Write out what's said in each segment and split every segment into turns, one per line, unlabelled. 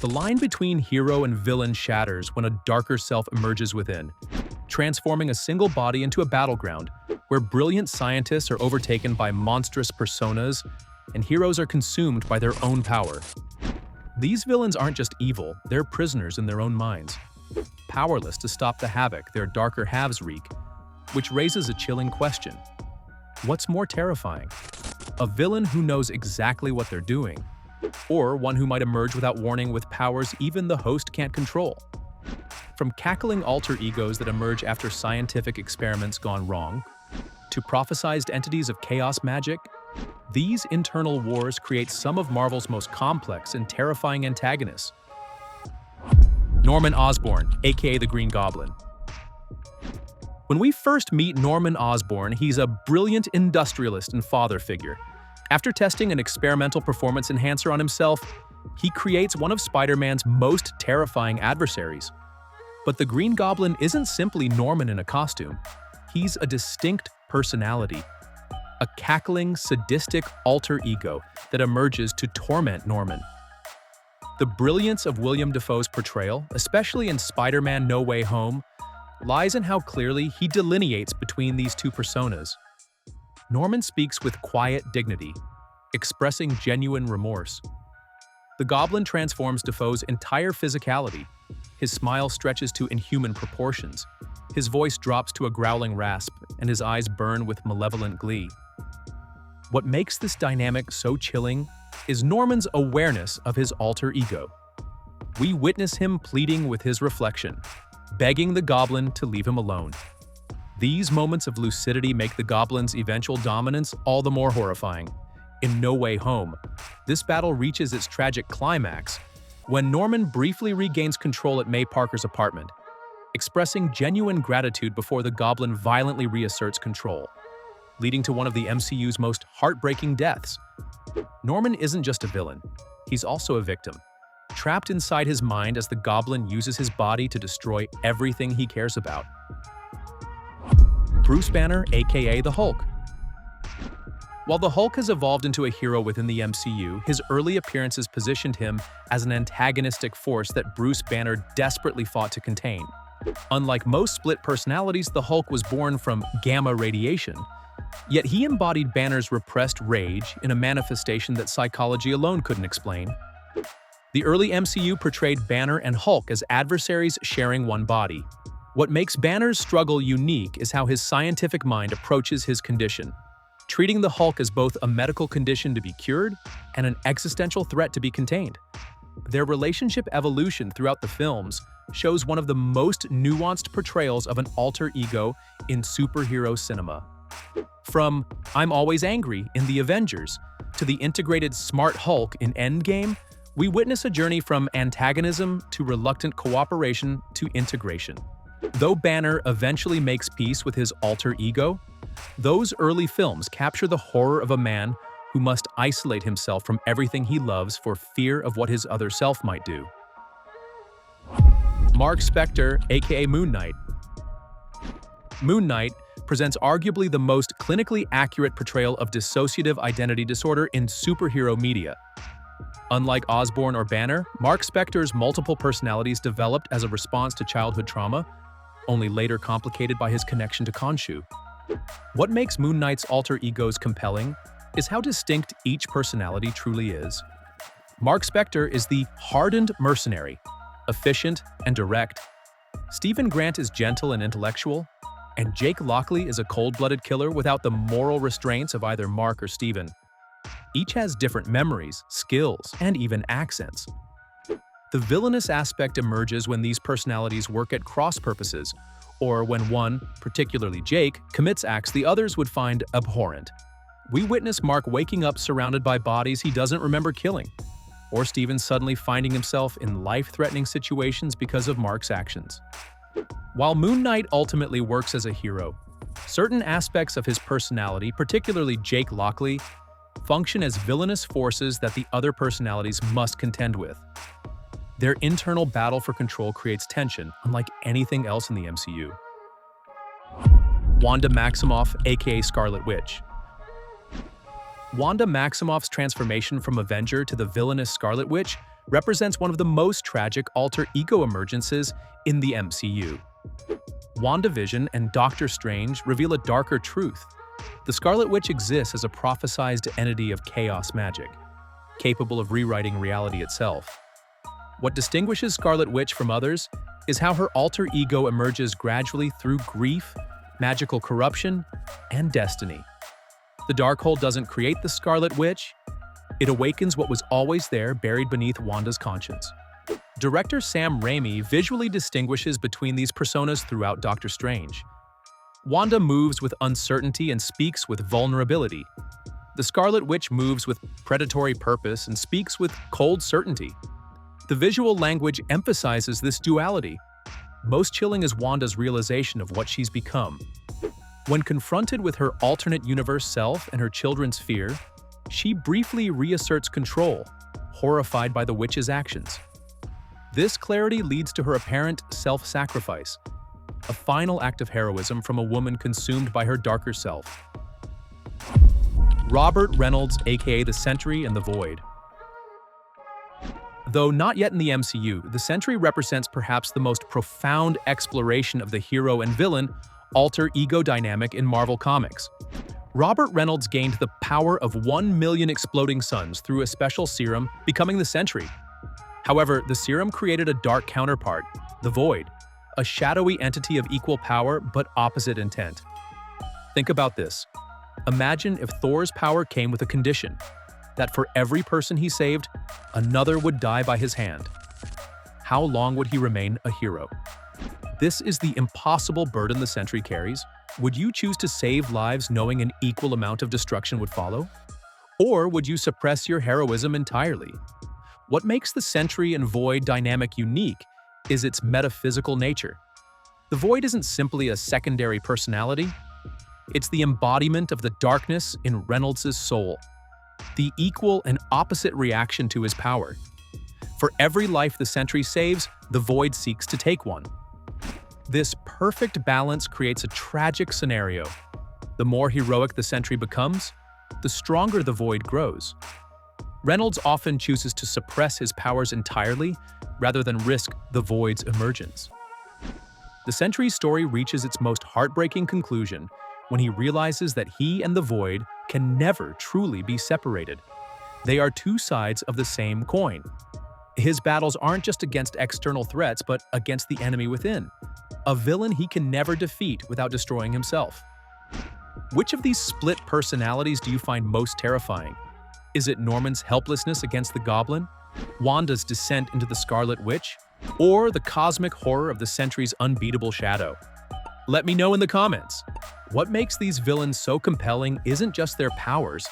The line between hero and villain shatters when a darker self emerges within, transforming a single body into a battleground where brilliant scientists are overtaken by monstrous personas and heroes are consumed by their own power. These villains aren't just evil, they're prisoners in their own minds, powerless to stop the havoc their darker halves wreak, which raises a chilling question. What's more terrifying? A villain who knows exactly what they're doing, or one who might emerge without warning with powers even the host can't control? From cackling alter egos that emerge after scientific experiments gone wrong, to prophesized entities of chaos magic, these internal wars create some of Marvel's most complex and terrifying antagonists. Norman Osborn, aka the Green Goblin. When we first meet Norman Osborn, he's a brilliant industrialist and father figure. After testing an experimental performance enhancer on himself, he creates one of Spider-Man's most terrifying adversaries. But the Green Goblin isn't simply Norman in a costume. He's a distinct personality, a cackling, sadistic alter ego that emerges to torment Norman. The brilliance of William Dafoe's portrayal, especially in Spider-Man No Way Home, lies in how clearly he delineates between these two personas. Norman speaks with quiet dignity, expressing genuine remorse. The Goblin transforms Dafoe's entire physicality. His smile stretches to inhuman proportions. His voice drops to a growling rasp, and his eyes burn with malevolent glee. What makes this dynamic so chilling is Norman's awareness of his alter ego. We witness him pleading with his reflection, begging the Goblin to leave him alone. These moments of lucidity make the Goblin's eventual dominance all the more horrifying. In No Way Home, this battle reaches its tragic climax when Norman briefly regains control at May Parker's apartment, expressing genuine gratitude before the Goblin violently reasserts control, leading to one of the MCU's most heartbreaking deaths. Norman isn't just a villain, he's also a victim, trapped inside his mind as the Goblin uses his body to destroy everything he cares about. Bruce Banner, aka the Hulk. While the Hulk has evolved into a hero within the MCU, his early appearances positioned him as an antagonistic force that Bruce Banner desperately fought to contain. Unlike most split personalities, the Hulk was born from gamma radiation, yet he embodied Banner's repressed rage in a manifestation that psychology alone couldn't explain. The early MCU portrayed Banner and Hulk as adversaries sharing one body. What makes Banner's struggle unique is how his scientific mind approaches his condition, treating the Hulk as both a medical condition to be cured and an existential threat to be contained. Their relationship evolution throughout the films shows one of the most nuanced portrayals of an alter ego in superhero cinema. From "I'm always angry" in The Avengers to the integrated smart Hulk in Endgame, we witness a journey from antagonism to reluctant cooperation to integration. Though Banner eventually makes peace with his alter ego, those early films capture the horror of a man who must isolate himself from everything he loves for fear of what his other self might do. Mark Spector, aka Moon Knight. Moon Knight presents arguably the most clinically accurate portrayal of dissociative identity disorder in superhero media. Unlike Osborn or Banner, Mark Spector's multiple personalities developed as a response to childhood trauma, only later complicated by his connection to Khonshu. What makes Moon Knight's alter egos compelling is how distinct each personality truly is. Mark Spector is the hardened mercenary, efficient and direct. Stephen Grant is gentle and intellectual, and Jake Lockley is a cold-blooded killer without the moral restraints of either Mark or Stephen. Each has different memories, skills, and even accents. The villainous aspect emerges when these personalities work at cross purposes, or when one, particularly Jake, commits acts the others would find abhorrent. We witness Mark waking up surrounded by bodies he doesn't remember killing, or Stephen suddenly finding himself in life-threatening situations because of Mark's actions. While Moon Knight ultimately works as a hero, certain aspects of his personality, particularly Jake Lockley, function as villainous forces that the other personalities must contend with. Their internal battle for control creates tension, unlike anything else in the MCU. Wanda Maximoff, aka Scarlet Witch. Wanda Maximoff's transformation from Avenger to the villainous Scarlet Witch represents one of the most tragic alter ego emergences in the MCU. WandaVision and Doctor Strange reveal a darker truth. The Scarlet Witch exists as a prophesized entity of chaos magic, capable of rewriting reality itself. What distinguishes Scarlet Witch from others is how her alter ego emerges gradually through grief, magical corruption, and destiny. The Darkhold doesn't create the Scarlet Witch, it awakens what was always there, buried beneath Wanda's conscience. Director Sam Raimi visually distinguishes between these personas throughout Doctor Strange. Wanda moves with uncertainty and speaks with vulnerability. The Scarlet Witch moves with predatory purpose and speaks with cold certainty. The visual language emphasizes this duality. Most chilling is Wanda's realization of what she's become. When confronted with her alternate universe self and her children's fear, she briefly reasserts control, horrified by the witch's actions. This clarity leads to her apparent self-sacrifice, a final act of heroism from a woman consumed by her darker self. Robert Reynolds, aka the Sentry and the Void. Though not yet in the MCU, the Sentry represents perhaps the most profound exploration of the hero and villain alter ego dynamic in Marvel Comics. Robert Reynolds gained the power of 1 million exploding suns through a special serum, becoming the Sentry. However, the serum created a dark counterpart, the Void, a shadowy entity of equal power but opposite intent. Think about this. Imagine if Thor's power came with a condition, that for every person he saved, another would die by his hand. How long would he remain a hero? This is the impossible burden the Sentry carries. Would you choose to save lives knowing an equal amount of destruction would follow? Or would you suppress your heroism entirely? What makes the Sentry and Void dynamic unique is its metaphysical nature. The Void isn't simply a secondary personality. It's the embodiment of the darkness in Reynolds' soul, the equal and opposite reaction to his power. For every life the Sentry saves, the Void seeks to take one. This perfect balance creates a tragic scenario. The more heroic the Sentry becomes, the stronger the Void grows. Reynolds often chooses to suppress his powers entirely rather than risk the Void's emergence. The Sentry's story reaches its most heartbreaking conclusion when he realizes that he and the Void can never truly be separated. They are two sides of the same coin. His battles aren't just against external threats, but against the enemy within, a villain he can never defeat without destroying himself. Which of these split personalities do you find most terrifying? Is it Norman's helplessness against the Goblin, Wanda's descent into the Scarlet Witch, or the cosmic horror of the Sentry's unbeatable shadow? Let me know in the comments. What makes these villains so compelling isn't just their powers,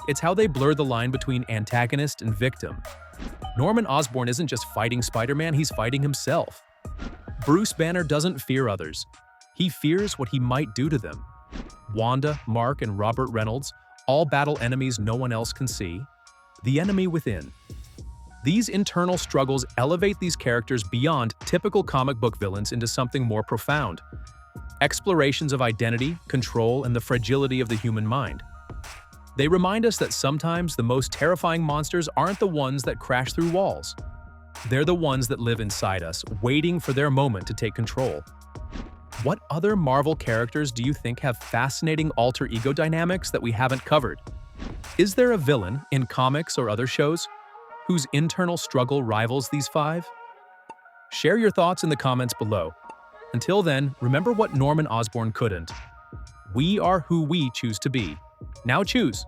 it's how they blur the line between antagonist and victim. Norman Osborn isn't just fighting Spider-Man, he's fighting himself. Bruce Banner doesn't fear others, he fears what he might do to them. Wanda, Mark, and Robert Reynolds all battle enemies no one else can see, the enemy within. These internal struggles elevate these characters beyond typical comic book villains into something more profound. Explorations of identity, control, and the fragility of the human mind. They remind us that sometimes the most terrifying monsters aren't the ones that crash through walls. They're the ones that live inside us, waiting for their moment to take control. What other Marvel characters do you think have fascinating alter ego dynamics that we haven't covered? Is there a villain, in comics or other shows, whose internal struggle rivals these five? Share your thoughts in the comments below. Until then, remember what Norman Osborn couldn't. We are who we choose to be. Now choose.